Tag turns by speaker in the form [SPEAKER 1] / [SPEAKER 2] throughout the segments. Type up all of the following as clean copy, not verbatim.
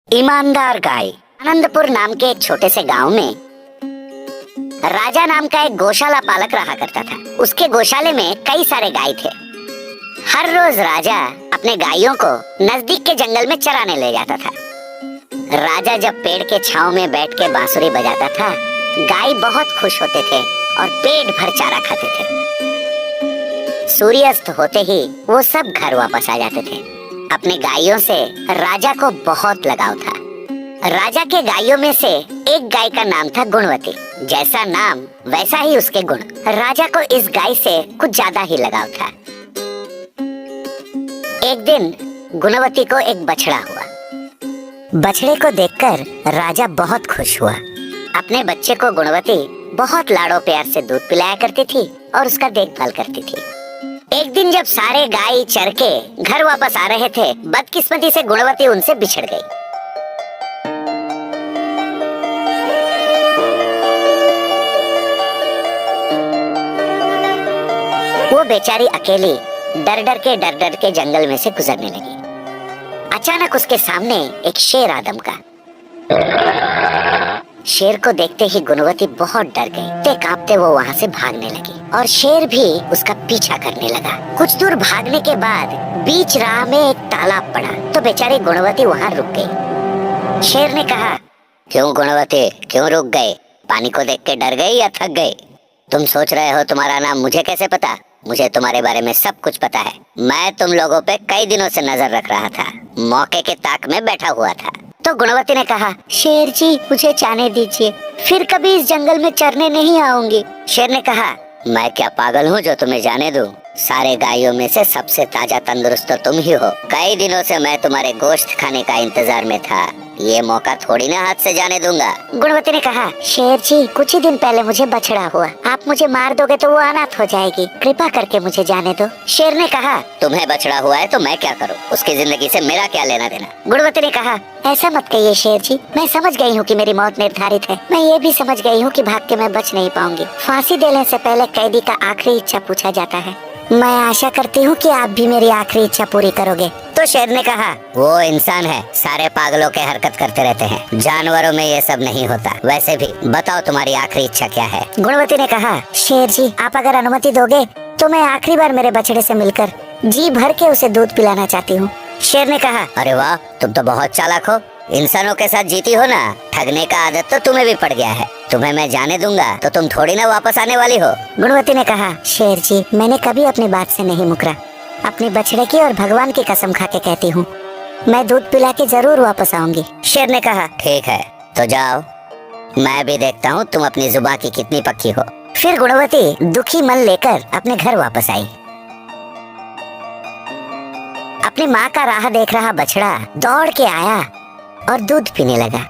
[SPEAKER 1] ईमानदार गाय। आनंदपुर नाम के एक छोटे से गांव में राजा नाम का एक गौशाला पालक रहा करता था। उसके गौशाले में कई सारे गाय थे। हर रोज राजा अपने गायों को नजदीक के जंगल में चराने ले जाता था। राजा जब पेड़ के छांव में बैठ के बांसुरी बजाता था, गाय बहुत खुश होते थे और पेट भर चारा खाते थे। सूर्यास्त होते ही वो सब घर वापस आ जाते थे। अपने गायों से राजा को बहुत लगाव था। राजा के गायों में से एक गाय का नाम था गुणवती। जैसा नाम वैसा ही उसके गुण। राजा को इस गाय से कुछ ज्यादा ही लगाव था। एक दिन गुणवती को एक बछड़ा हुआ। बछड़े को देखकर राजा बहुत खुश हुआ। अपने बच्चे को गुणवती बहुत लाड़ो प्यार से दूध पिलाया करती थी और उसका देखभाल करती थी। एक दिन जब सारे गाय चर के घर वापस आ रहे थे, बदकिस्मती से गुणवती उनसे बिछड़ गई। वो बेचारी अकेली डर डर के जंगल में से गुजरने लगी। अचानक उसके सामने एक शेर आ दमका। शेर को देखते ही गुणवती बहुत डर गई। कांपते वो वहाँ से भागने लगी और शेर भी उसका पीछा करने लगा। कुछ दूर भागने के बाद बीच राह में एक तालाब पड़ा तो बेचारी गुणवती वहाँ रुक गई। शेर ने कहा, क्यों गुणवती, क्यों रुक गए? पानी को देख के डर गई या थक गई? तुम सोच रहे हो तुम्हारा नाम मुझे कैसे पता? मुझे तुम्हारे बारे में सब कुछ पता है। मैं तुम लोगों पे कई दिनों से नजर रख रहा था, मौके के ताक में बैठा हुआ था। तो गुणवती ने कहा, शेर जी मुझे जाने दीजिए, फिर कभी इस जंगल में चरने नहीं आऊंगी। शेर ने कहा, मैं क्या पागल हूँ जो तुम्हें जाने दूं? सारे गायों में से सबसे ताजा तंदुरुस्त तो तुम ही हो। कई दिनों से मैं तुम्हारे गोश्त खाने का इंतजार में था, ये मौका थोड़ी ना हाथ से जाने दूंगा। गुणवती ने कहा, शेर जी कुछ ही दिन पहले मुझे बछड़ा हुआ, आप मुझे मार दोगे तो वो अनाथ हो जाएगी, कृपा करके मुझे जाने दो। शेर ने कहा, तुम्हें बछड़ा हुआ है तो मैं क्या करूँ, उसकी जिंदगी से मेरा क्या लेना देना? गुणवती ने कहा, ऐसा मत कहिए शेर जी, मैं समझ गई हूँ कि मेरी मौत निर्धारित है। मैं ये भी समझ गई हूँ कि भाग के मैं बच नहीं पाऊंगी। फांसी देने से पहले कैदी का आखिरी इच्छा पूछा जाता है। मैं आशा करती हूँ कि आप भी मेरी आखिरी इच्छा पूरी करोगे। तो शेर ने कहा, वो इंसान है, सारे पागलों के हरकत करते रहते हैं, जानवरों में ये सब नहीं होता। वैसे भी बताओ तुम्हारी आखिरी इच्छा क्या है? गुणवती ने कहा, शेर जी आप अगर अनुमति दोगे तो मैं आखिरी बार मेरे बछड़े से मिलकर जी भर के उसे दूध पिलाना चाहती हूँ। शेर ने कहा, अरे वाह, तुम तो बहुत चालाक हो, इंसानों के साथ जीती हो ना। ठगने का आदत तो तुम्हें भी पड़ गया है। तुम्हें मैं जाने दूंगा तो तुम थोड़ी ना वापस आने वाली हो। गुणवती ने कहा, शेर जी मैंने कभी अपनी बात से नहीं मुकरा। अपनी बछड़े की और भगवान की कसम खा के कहती हूँ, मैं दूध पिला के जरूर वापस आऊंगी। शेर ने कहा, ठीक है तो जाओ, मैं भी देखता हूँ तुम अपनी जुबान की कितनी पक्की हो। फिर गुणवती दुखी मन लेकर अपने घर वापस आई। अपनी माँ का राह देख रहा बछड़ा दौड़ के आया और दूध पीने लगा।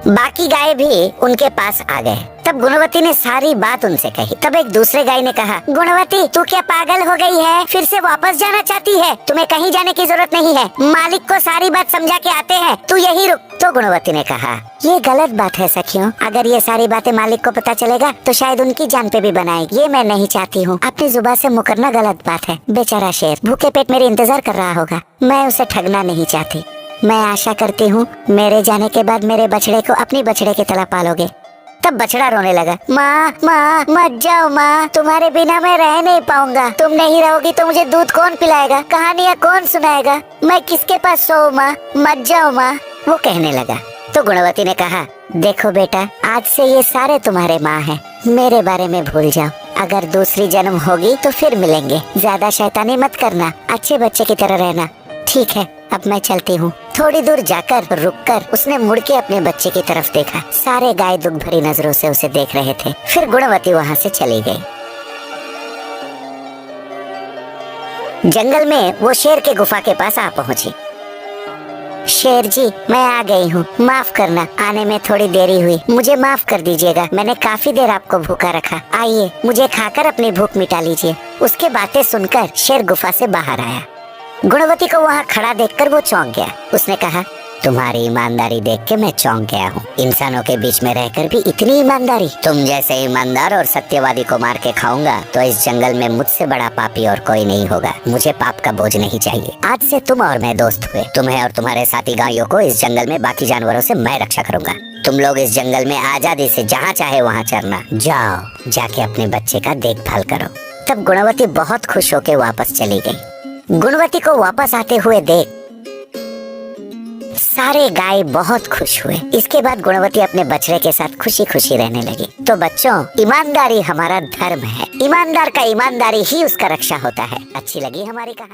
[SPEAKER 1] बाकी गाय भी उनके पास आ गए। तब गुणवती ने सारी बात उनसे कही। तब एक दूसरे गाय ने कहा, गुणवती तू क्या पागल हो गई है? फिर से वापस जाना चाहती है? तुम्हें कहीं जाने की जरूरत नहीं है, मालिक को सारी बात समझा के आते हैं, तू यही रुक। तो गुणवती ने कहा, ये गलत बात है सखियों, अगर ये सारी बातें मालिक को पता चलेगा तो शायद उनकी जान पे भी बनाएगी। ये मैं नहीं चाहती हूँ। अपनी जुबान से मुकरना गलत बात है। बेचारा शेर भूखे पेट मेरे इंतजार कर रहा होगा, मैं उसे ठगना नहीं चाहती। मैं आशा करती हूँ मेरे जाने के बाद मेरे बछड़े को अपनी बछड़े की तरह पालोगे। तब बछड़ा रोने लगा, माँ माँ मत जाओ माँ, तुम्हारे बिना मैं रह नहीं पाऊंगा। तुम नहीं रहोगी तो मुझे दूध कौन पिलाएगा, कहानियाँ कौन सुनाएगा, मैं किसके पास सोऊं माँ, मत जाओ माँ, वो कहने लगा। तो गुणवती ने कहा, देखो बेटा आज से ये सारे तुम्हारे माँ हैं, मेरे बारे में भूल जाओ। अगर दूसरी जन्म होगी तो फिर मिलेंगे। ज्यादा शैतानी मत करना, अच्छे बच्चे की तरह रहना। ठीक है अब मैं चलती हूँ। थोड़ी दूर जाकर रुककर उसने मुड़ के अपने बच्चे की तरफ देखा। सारे गाय दुख भरी नजरों से उसे देख रहे थे। फिर गुणवती वहाँ से चली गई। जंगल में वो शेर के गुफा के पास आ पहुँची। शेर जी मैं आ गई हूँ, माफ करना आने में थोड़ी देरी हुई, मुझे माफ कर दीजिएगा। मैंने काफी देर आपको भूखा रखा, आइए मुझे खाकर अपनी भूख मिटा लीजिए। उसके बातें सुनकर शेर गुफा से बाहर आया। गुणवती को वहाँ खड़ा देखकर वो चौंक गया। उसने कहा, तुम्हारी ईमानदारी देख के मैं चौंक गया हूँ। इंसानों के बीच में रहकर भी इतनी ईमानदारी। तुम जैसे ईमानदार और सत्यवादी को मार के खाऊंगा तो इस जंगल में मुझसे बड़ा पापी और कोई नहीं होगा। मुझे पाप का बोझ नहीं चाहिए। आज से तुम और मैं दोस्त हुए। तुम्हें और तुम्हारे साथी गायों को इस जंगल में बाकी जानवरों से मैं रक्षा करूंगा। तुम लोग इस जंगल में आजादी से जहाँ चाहे वहाँ चरना। जाओ, जाके अपने बच्चे का देखभाल करो। तब गुणवती बहुत खुश होके वापस चली गई। गुणवती को वापस आते हुए देख सारे गाय बहुत खुश हुए। इसके बाद गुणवती अपने बछड़े के साथ खुशी खुशी रहने लगी। तो बच्चों, ईमानदारी हमारा धर्म है। ईमानदार का ईमानदारी ही उसका रक्षा होता है। अच्छी लगी हमारी कहानी?